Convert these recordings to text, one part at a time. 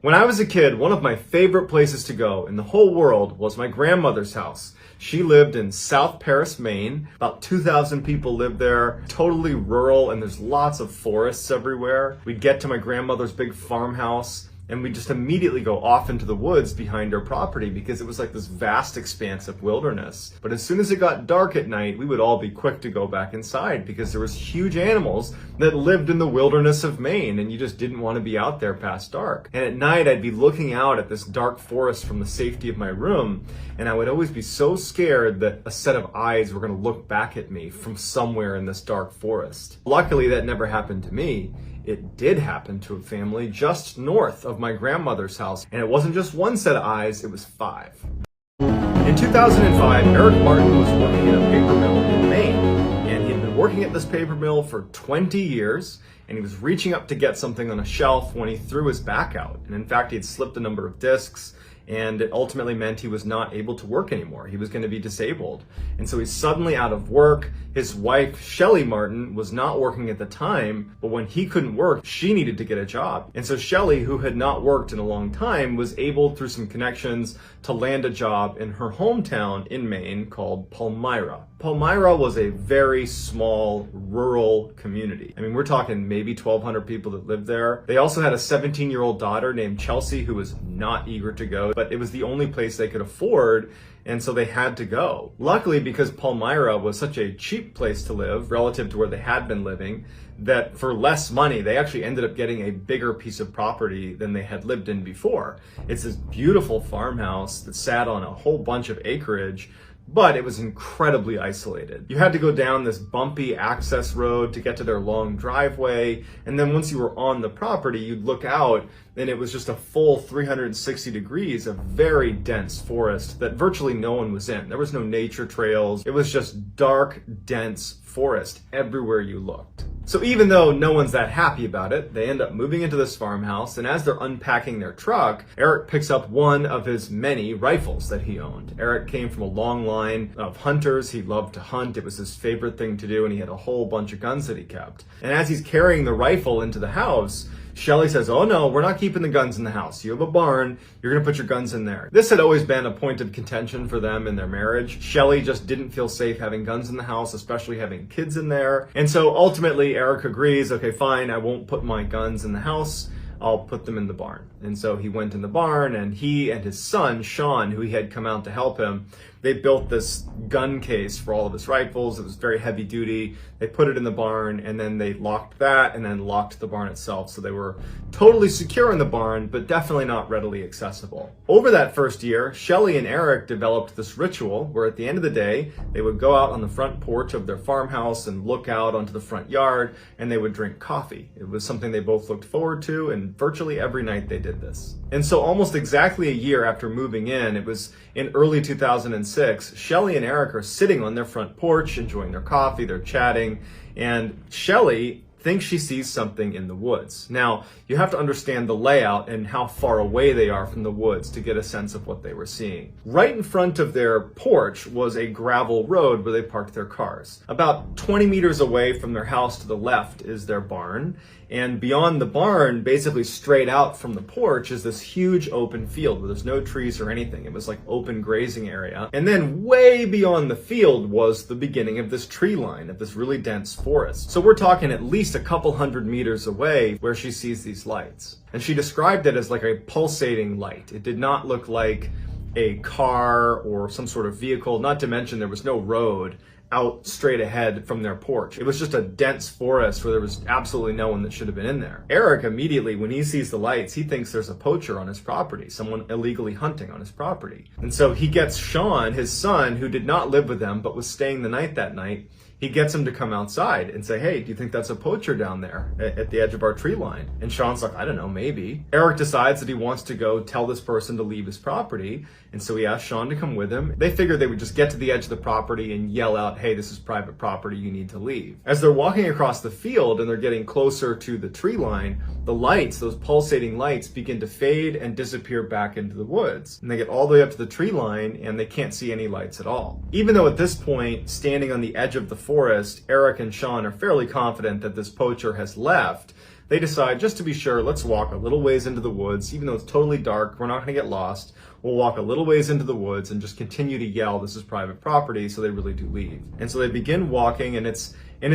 When I was a kid, one of my favorite places to go in the whole world was my grandmother's house. She lived in South Paris, Maine. About 2,000 people lived there, totally rural, and there's lots of forests everywhere. We'd get to my grandmother's big farmhouse, and we'd just immediately go off into the woods behind her property because it was like this vast expanse of wilderness. But as soon as it got dark at night, we would all be quick to go back inside because there was huge animals that lived in the wilderness of Maine, and you just didn't want to be out there past dark. And at night, I'd be looking out at this dark forest from the safety of my room, and I would always be so scared that a set of eyes were going to look back at me from somewhere in this dark forest. Luckily, that never happened to me. It did happen to a family just north of my grandmother's house, and it wasn't just one set of eyes, it was 5. In 2005, Eric Martin was working at a paper mill in Maine, and he had been working at this paper mill for 20 years, and he was reaching up to get something on a shelf when he threw his back out. And in fact, he had slipped a number of discs, and it ultimately meant he was not able to work anymore. He was going to be disabled. And so he's suddenly out of work. His wife, Shelly Martin, was not working at the time, but when he couldn't work, she needed to get a job. And so Shelly, who had not worked in a long time, was able, through some connections, to land a job in her hometown in Maine called Palmyra. Palmyra was a very small, rural community. I mean, we're talking maybe 1,200 people that lived there. They also had a 17-year-old daughter named Chelsea who was not eager to go, but it was the only place they could afford, and so they had to go. Luckily, because Palmyra was such a cheap place to live relative to where they had been living, that for less money, they actually ended up getting a bigger piece of property than they had lived in before. It's this beautiful farmhouse that sat on a whole bunch of acreage, but it was incredibly isolated. You had to go down this bumpy access road to get to their long driveway, and then once you were on the property, you'd look out and it was just a full 360 degrees of very dense forest that virtually no one was in. There was no nature trails. It was just dark, dense forest everywhere you looked. So even though no one's that happy about it, they end up moving into this farmhouse, and as they're unpacking their truck, Eric picks up one of his many rifles that he owned. Eric came from a long line of hunters. He loved to hunt. It was his favorite thing to do, and he had a whole bunch of guns that he kept. And as he's carrying the rifle into the house, Shelly says, "Oh no, we're not keeping the guns in the house. You have a barn, you're gonna put your guns in there." This had always been a point of contention for them in their marriage. Shelly just didn't feel safe having guns in the house, especially having kids in there. And so ultimately Eric agrees, okay, fine, I won't put my guns in the house. I'll put them in the barn. And so he went in the barn, and he and his son, Sean, who he had come out to help him, they built this gun case for all of his rifles. It was very heavy duty. They put it in the barn, and then they locked that and then locked the barn itself. So they were totally secure in the barn, but definitely not readily accessible. Over that first year, Shelly and Eric developed this ritual where at the end of the day, they would go out on the front porch of their farmhouse and look out onto the front yard, and they would drink coffee. It was something they both looked forward to, and virtually every night they did this. And so almost exactly a year after moving in, it was in early 2006, Shelly and Eric are sitting on their front porch, enjoying their coffee, they're chatting, and Shelly thinks she sees something in the woods. Now, you have to understand the layout and how far away they are from the woods to get a sense of what they were seeing. Right in front of their porch was a gravel road where they parked their cars. About 20 meters away from their house to the left is their barn, and beyond the barn, basically straight out from the porch, is this huge open field where there's no trees or anything. It was like open grazing area. And then way beyond the field was the beginning of this tree line, of this really dense forest. So we're talking at least a couple hundred meters away where she sees these lights. And she described it as like a pulsating light. It did not look like a car or some sort of vehicle, not to mention there was no road out straight ahead from their porch. It was just a dense forest where there was absolutely no one that should have been in there. Eric immediately, when he sees the lights, he thinks there's a poacher on his property, someone illegally hunting on his property. And so he gets Sean, his son, who did not live with them but was staying the night that night, he gets him to come outside and say, "Hey, do you think that's a poacher down there at the edge of our tree line?" And Sean's like, "I don't know, maybe." Eric decides that he wants to go tell this person to leave his property, and so he asks Sean to come with him. They figured they would just get to the edge of the property and yell out, "Hey, this is private property, you need to leave." As they're walking across the field and they're getting closer to the tree line, the lights, those pulsating lights, begin to fade and disappear back into the woods. And they get all the way up to the tree line and they can't see any lights at all. Even though at this point, standing on the edge of the forest, Eric and Sean are fairly confident that this poacher has left, they decide, just to be sure, let's walk a little ways into the woods, even though it's totally dark, we're not going to get lost. We'll walk a little ways into the woods and just continue to yell, this is private property, so they really do leave. And so they begin walking, and it's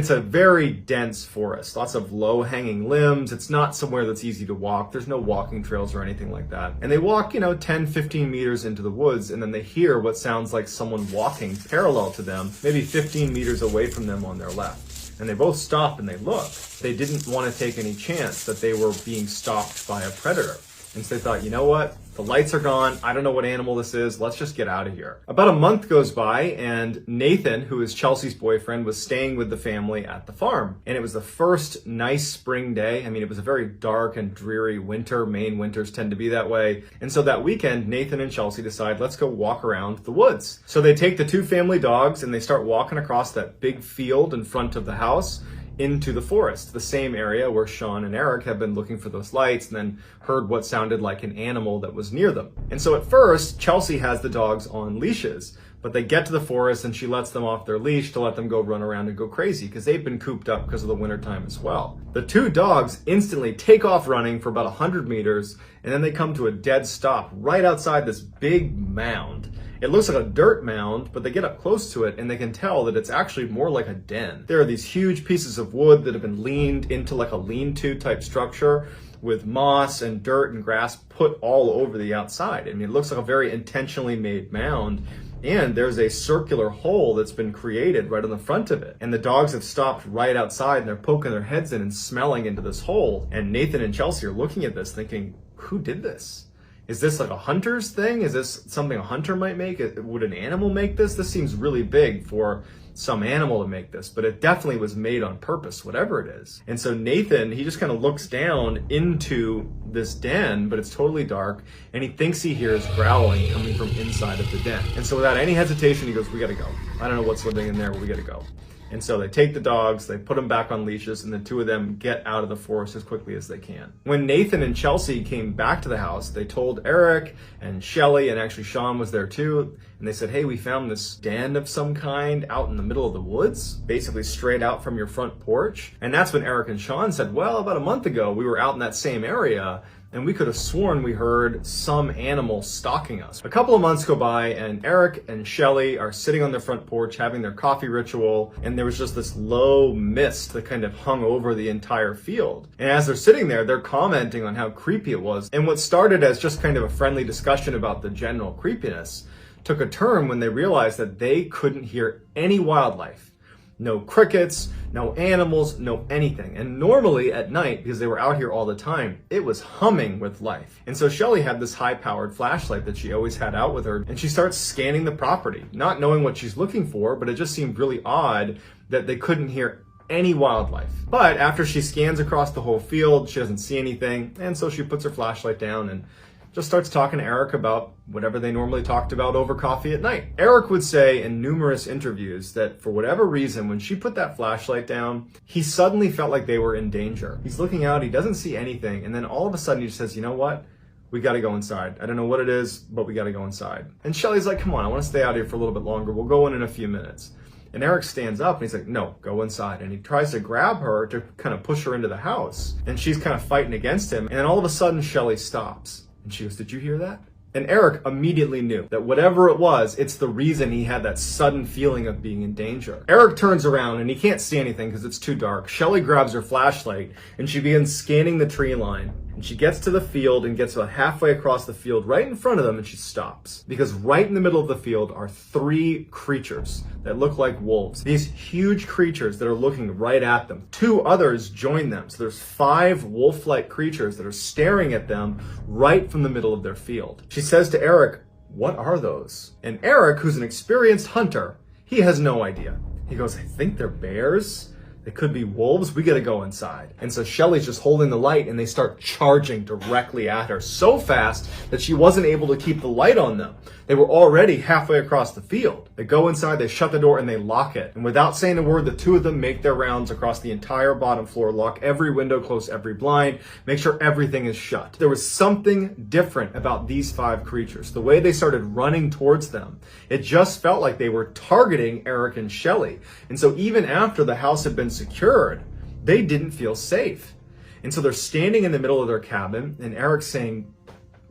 a very dense forest, lots of low-hanging limbs. It's not somewhere that's easy to walk. There's no walking trails or anything like that. And they walk, 10, 15 meters into the woods, and then they hear what sounds like someone walking parallel to them, maybe 15 meters away from them on their left. And they both stop and they look. They didn't want to take any chance that they were being stalked by a predator. And so they thought, you know what? The lights are gone. I don't know what animal this is. Let's just get out of here. About a month goes by, and Nathan, who is Chelsea's boyfriend, was staying with the family at the farm. And it was the first nice spring day. I mean, it was a very dark and dreary winter. Maine winters tend to be that way. And so that weekend, Nathan and Chelsea decide, let's go walk around the woods. So they take the two family dogs and they start walking across that big field in front of the house into the forest, the same area where Sean and Eric have been looking for those lights and then heard what sounded like an animal that was near them. And so at first, Chelsea has the dogs on leashes, but they get to the forest and she lets them off their leash to let them go run around and go crazy because they've been cooped up because of the wintertime as well. The two dogs instantly take off running for about 100 meters, and then they come to a dead stop right outside this big mound. It looks like a dirt mound, but they get up close to it and they can tell that it's actually more like a den. There are these huge pieces of wood that have been leaned into like a lean-to type structure with moss and dirt and grass put all over the outside. I mean, it looks like a very intentionally made mound. And there's a circular hole that's been created right on the front of it. And the dogs have stopped right outside and they're poking their heads in and smelling into this hole. And Nathan and Chelsea are looking at this thinking, who did this? Is this like a hunter's thing? Is this something a hunter might make? Would an animal make this? This seems really big for some animal to make this, but it definitely was made on purpose, whatever it is. And so Nathan, he just kind of looks down into this den, but it's totally dark, and he thinks he hears growling coming from inside of the den. And so without any hesitation, he goes, we gotta go. I don't know what's living in there, but we gotta go. And so they take the dogs, they put them back on leashes, and the two of them get out of the forest as quickly as they can. When Nathan and Chelsea came back to the house, they told Eric and Shelly, and actually Sean was there too, and they said, hey, we found this den of some kind out in the middle of the woods, basically straight out from your front porch. And that's when Eric and Sean said, well, about a month ago, we were out in that same area, and we could have sworn we heard some animal stalking us. A couple of months go by, and Eric and Shelly are sitting on their front porch having their coffee ritual, and there was just this low mist that kind of hung over the entire field. And as they're sitting there, they're commenting on how creepy it was. And what started as just kind of a friendly discussion about the general creepiness took a turn when they realized that they couldn't hear any wildlife. No crickets, no animals, no anything. And normally at night, because they were out here all the time, it was humming with life. And so Shelly had this high-powered flashlight that she always had out with her, and she starts scanning the property, not knowing what she's looking for, but it just seemed really odd that they couldn't hear any wildlife. But after she scans across the whole field, she doesn't see anything, and so she puts her flashlight down and just starts talking to Eric about whatever they normally talked about over coffee at night. Eric would say in numerous interviews that for whatever reason, when she put that flashlight down, he suddenly felt like they were in danger. He's looking out, he doesn't see anything, and then all of a sudden he just says, you know what? We gotta go inside. I don't know what it is, but we gotta go inside. And Shelly's like, come on, I wanna stay out here for a little bit longer. We'll go in a few minutes. And Eric stands up and he's like, no, go inside. And he tries to grab her to kind of push her into the house. And she's kind of fighting against him. And then all of a sudden, Shelly stops. And she goes, did you hear that? And Eric immediately knew that whatever it was, it's the reason he had that sudden feeling of being in danger. Eric turns around and he can't see anything because it's too dark. Shelly grabs her flashlight and she begins scanning the tree line. And she gets to the field and gets about halfway across the field right in front of them, and she stops. Because right in the middle of the field are three creatures that look like wolves. These huge creatures that are looking right at them. Two others join them. So there's 5 wolf-like creatures that are staring at them right from the middle of their field. She says to Eric, what are those? And Eric, who's an experienced hunter, he has no idea. He goes, I think they're bears. It could be wolves. We gotta go inside. And so Shelly's just holding the light and they start charging directly at her so fast that she wasn't able to keep the light on them. They were already halfway across the field. They go inside, they shut the door, and they lock it. And without saying a word, the two of them make their rounds across the entire bottom floor, lock every window, close every blind, make sure everything is shut. There was something different about these 5 creatures. The way they started running towards them, it just felt like they were targeting Eric and Shelly. And so even after the house had been secured, they didn't feel safe. And so they're standing in the middle of their cabin, and Eric's saying,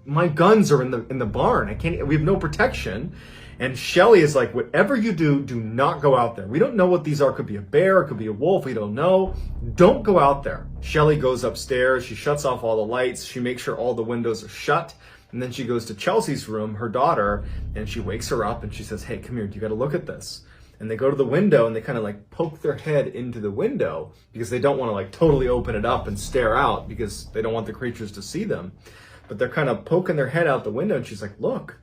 my guns are in the barn. We have no protection. And Shelly is like, whatever you do, do not go out there. We don't know what these are. It could be a bear, it could be a wolf, we don't know. Don't go out there. Shelly goes upstairs, she shuts off all the lights, she makes sure all the windows are shut. And then she goes to Chelsea's room, her daughter, and she wakes her up and she says, hey, come here, you gotta look at this. And they go to the window and they kind of like poke their head into the window because they don't want to like totally open it up and stare out because they don't want the creatures to see them. But they're kind of poking their head out the window and she's like, look.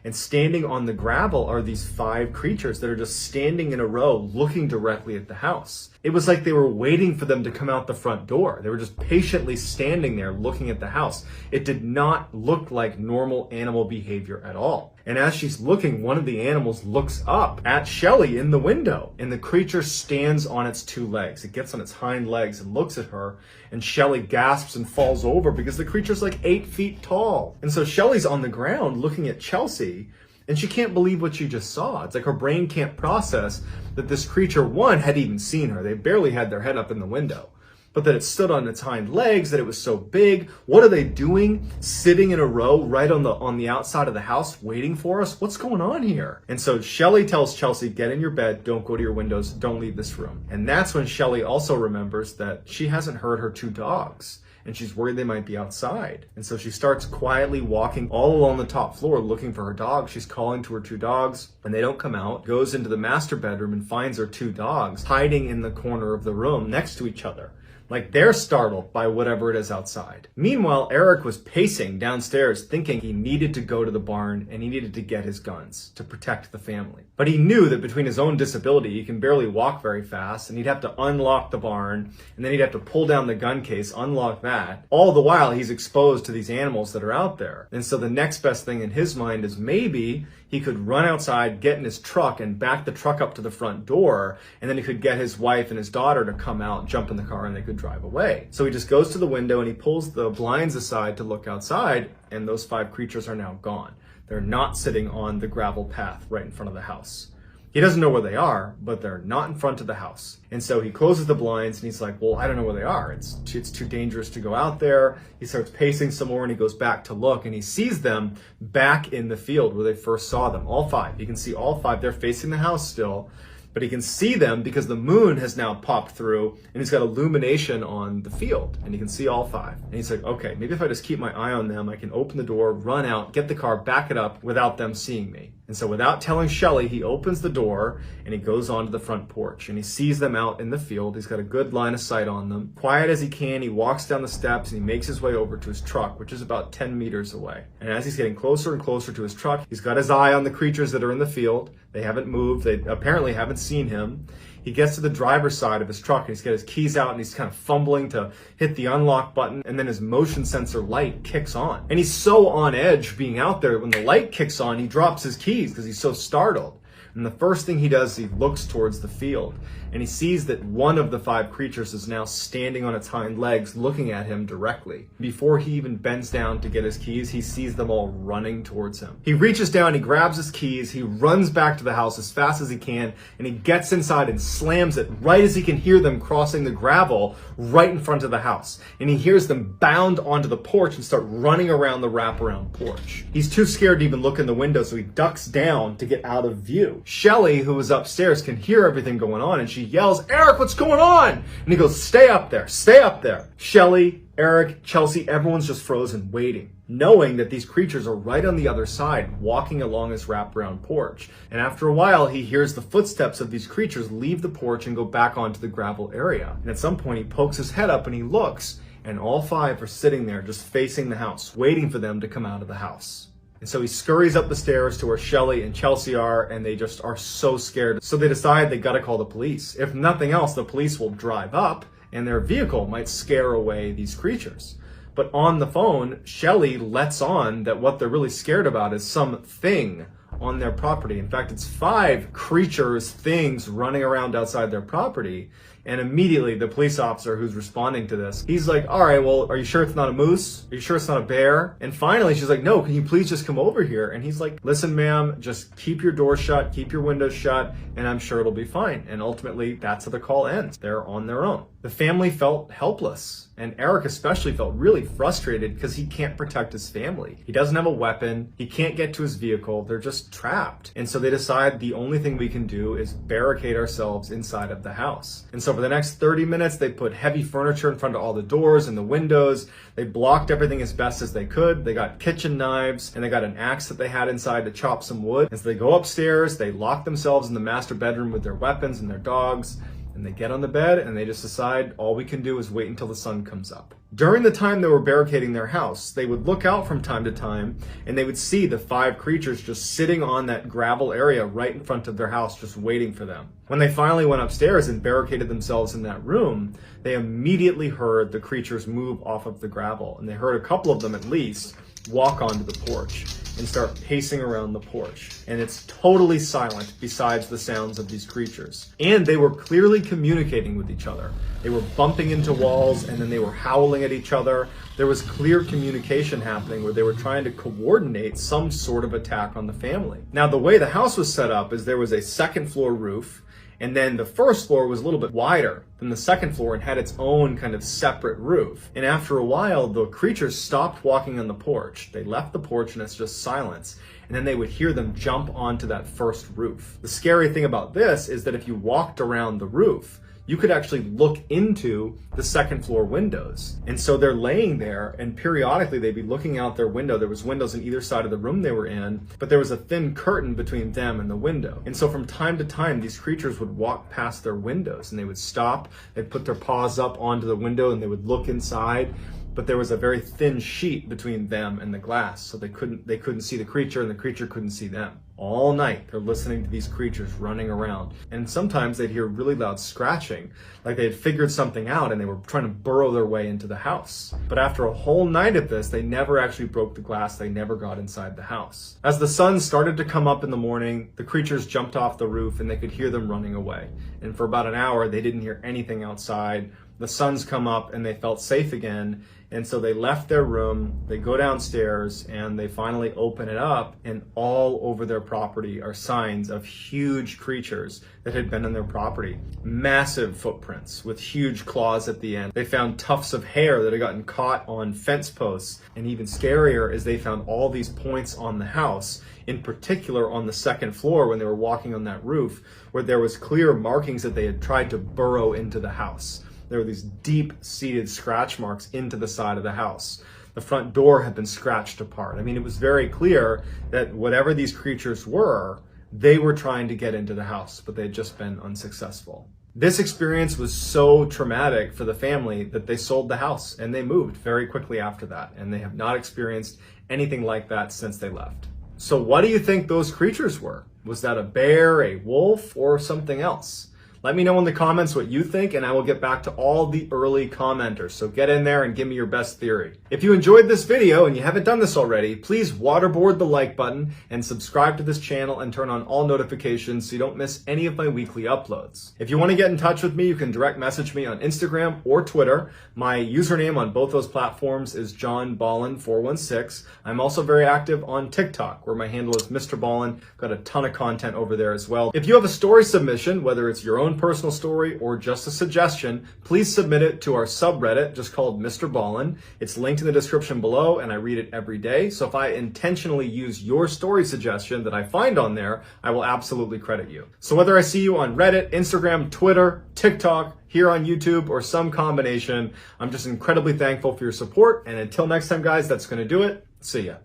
And standing on the gravel are these 5 creatures that are just standing in a row looking directly at the house. It was like they were waiting for them to come out the front door. They were just patiently standing there looking at the house. It did not look like normal animal behavior at all. And as she's looking, one of the animals looks up at Shelly in the window, and the creature stands on its 2 legs. It gets on its hind legs and looks at her, and Shelly gasps and falls over because the creature's like 8 feet tall. And so Shelly's on the ground looking at Chelsea, and she can't believe what she just saw. It's like her brain can't process that this creature, one, had even seen her. They barely had their head up in the window. But that it stood on its hind legs, that it was so big. What are they doing? Sitting in a row right on the outside of the house waiting for us? What's going on here? And so Shelly tells Chelsea, get in your bed, don't go to your windows, don't leave this room. And that's when Shelly also remembers that she hasn't heard her 2 dogs. And she's worried they might be outside. And so she starts quietly walking all along the top floor looking for her dogs. She's calling to her 2 dogs and they don't come out. Goes into the master bedroom and finds her 2 dogs hiding in the corner of the room next to each other. Like they're startled by whatever it is outside. Meanwhile, Eric was pacing downstairs thinking he needed to go to the barn and he needed to get his guns to protect the family. But he knew that between his own disability, he can barely walk very fast and he'd have to unlock the barn and then he'd have to pull down the gun case, unlock that. All the while he's exposed to these animals that are out there. And so the next best thing in his mind is maybe he could run outside, get in his truck and back the truck up to the front door, and then he could get his wife and his daughter to come out, jump in the car, and they could drive away. So he just goes to the window and he pulls the blinds aside to look outside, and those 5 creatures are now gone. They're not sitting on the gravel path right in front of the house. He doesn't know where they are, but they're not in front of the house. And so he closes the blinds and he's like, well, I don't know where they are. It's too dangerous to go out there. He starts pacing some more and he goes back to look and he sees them back in the field where they first saw them, all 5. You can see all 5. They're facing the house still, but he can see them because the moon has now popped through and he's got illumination on the field and he can see all 5. And he's like, okay, maybe if I just keep my eye on them, I can open the door, run out, get the car, back it up without them seeing me. And so without telling Shelly, he opens the door and he goes onto the front porch and he sees them out in the field. He's got a good line of sight on them. Quiet as he can, he walks down the steps and he makes his way over to his truck, which is about 10 meters away. And as he's getting closer and closer to his truck, he's got his eye on the creatures that are in the field. They haven't moved. They apparently haven't seen him. He gets to the driver's side of his truck and he's got his keys out and he's kind of fumbling to hit the unlock button, and then his motion sensor light kicks on. And he's so on edge being out there, when the light kicks on, he drops his keys because he's so startled. And the first thing he does, he looks towards the field and he sees that one of the 5 creatures is now standing on its hind legs looking at him directly. Before he even bends down to get his keys, he sees them all running towards him. He reaches down, he grabs his keys, he runs back to the house as fast as he can, and he gets inside and slams it right as he can hear them crossing the gravel right in front of the house. And he hears them bound onto the porch and start running around the wraparound porch. He's too scared to even look in the window, so he ducks down to get out of view. Shelly, who was upstairs, can hear everything going on, and she yells, Eric, what's going on? And he goes, stay up there, stay up there. Shelly, Eric, Chelsea, everyone's just frozen, waiting, knowing that these creatures are right on the other side, walking along his wraparound porch. And after a while, he hears the footsteps of these creatures leave the porch and go back onto the gravel area. And at some point, he pokes his head up and he looks, and all 5 are sitting there just facing the house, waiting for them to come out of the house. And so he scurries up the stairs to where Shelly and Chelsea are, and they just are so scared. So they decide they gotta call the police. If nothing else, the police will drive up and their vehicle might scare away these creatures. But on the phone, Shelly lets on that what they're really scared about is something on their property. In fact, it's 5 creatures, things running around outside their property. And immediately the police officer who's responding to this, he's like, all right, well, are you sure it's not a moose? Are you sure it's not a bear? And finally, she's like, no, can you please just come over here? And he's like, listen, ma'am, just keep your door shut, keep your windows shut, and I'm sure it'll be fine. And ultimately, that's how the call ends. They're on their own. The family felt helpless, and Eric especially felt really frustrated because he can't protect his family. He doesn't have a weapon, he can't get to his vehicle, they're just trapped. And so they decide the only thing we can do is barricade ourselves inside of the house. And so for the next 30 minutes, they put heavy furniture in front of all the doors and the windows. They blocked everything as best as they could. They got kitchen knives, and they got an axe that they had inside to chop some wood. As they go upstairs, they lock themselves in the master bedroom with their weapons and their dogs. And they get on the bed and they just decide all we can do is wait until the sun comes up. During the time they were barricading their house, they would look out from time to time and they would see the 5 creatures just sitting on that gravel area right in front of their house, just waiting for them. When they finally went upstairs and barricaded themselves in that room, they immediately heard the creatures move off of the gravel. And they heard a couple of them at least walk onto the porch and start pacing around the porch. And it's totally silent besides the sounds of these creatures. And they were clearly communicating with each other. They were bumping into walls and then they were howling at each other. There was clear communication happening where they were trying to coordinate some sort of attack on the family. Now, the way the house was set up is there was a second floor roof, and then the first floor was a little bit wider than the second floor and had its own kind of separate roof. And after a while, the creatures stopped walking on the porch. They left the porch and it's just silence. And then they would hear them jump onto that first roof. The scary thing about this is that if you walked around the roof, you could actually look into the second floor windows. And so they're laying there and periodically they'd be looking out their window. There was windows in either side of the room they were in, but there was a thin curtain between them and the window. And so from time to time, these creatures would walk past their windows and they would stop, they'd put their paws up onto the window and they would look inside. But there was a very thin sheet between them and the glass, so they couldn't see the creature and the creature couldn't see them. All night, they're listening to these creatures running around. And sometimes they'd hear really loud scratching, like they had figured something out and they were trying to burrow their way into the house. But after a whole night of this, they never actually broke the glass. They never got inside the house. As the sun started to come up in the morning, the creatures jumped off the roof and they could hear them running away. And for about an hour, they didn't hear anything outside. The sun's come up and they felt safe again. And so they left their room, they go downstairs, and they finally open it up, and all over their property are signs of huge creatures that had been on their property. Massive footprints with huge claws at the end. They found tufts of hair that had gotten caught on fence posts. And even scarier is they found all these points on the house, in particular on the second floor when they were walking on that roof, where there was clear markings that they had tried to burrow into the house. There were these deep-seated scratch marks into the side of the house. The front door had been scratched apart. I mean, it was very clear that whatever these creatures were, they were trying to get into the house, but they had just been unsuccessful. This experience was so traumatic for the family that they sold the house and they moved very quickly after that, and they have not experienced anything like that since they left. So what do you think those creatures were? Was that a bear, a wolf, or something else? Let me know in the comments what you think, and I will get back to all the early commenters. So get in there and give me your best theory. If you enjoyed this video and you haven't done this already, please waterboard the like button and subscribe to this channel and turn on all notifications so you don't miss any of my weekly uploads. If you want to get in touch with me, you can direct message me on Instagram or Twitter. My username on both those platforms is johnballen416. I'm also very active on TikTok, where my handle is Mr. Ballen. Got a ton of content over there as well. If you have a story submission, whether it's your own personal story or just a suggestion, please submit it to our subreddit just called Mr. Ballen. It's linked in the description below and I read it every day. So if I intentionally use your story suggestion that I find on there, I will absolutely credit you. So whether I see you on Reddit, Instagram, Twitter, TikTok, here on YouTube, or some combination, I'm just incredibly thankful for your support. And until next time, guys, that's going to do it. See ya.